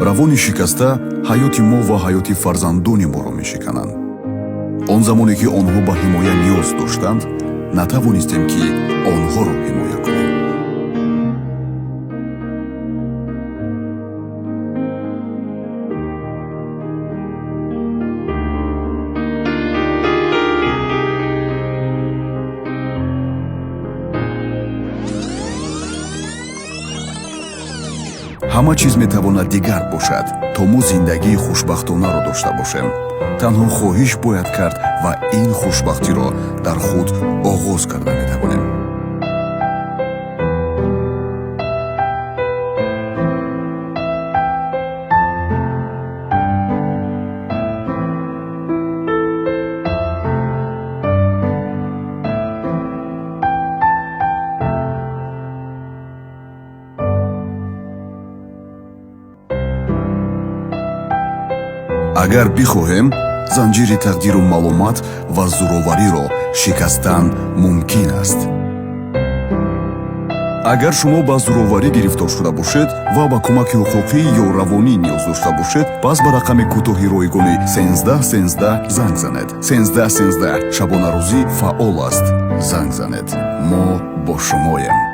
равони шикаста ҳаёти мо ва ҳаёти фарзандони моро мешикананд. он замоне ки онҳо ба ҳимоя ниёз доштанд, натавонистем ки онҳоро ҳимоя кунем. ҳама чиз метавонад дигар бошад, то мо зиндагии хушбахтонаро дошта бошем. танҳо хоҳиш бояд кард ва ин хушбахтиро дар худ оғоз карда метавонем. агар бихоҳем, занҷири тақдиру маълумат ва зӯровариро шикастан мумкин аст. агар шумо ба зӯроварӣ гирифтор шуда бошед ва ба кӯмаки ҳуқуқӣ ё равонӣ ниёз дошта бошед, пас ба рақами кӯтоҳи ройгони 1313 занг занед. 1313 шабонарӯзӣ фаъол аст. занг занед. мо бо шумоем.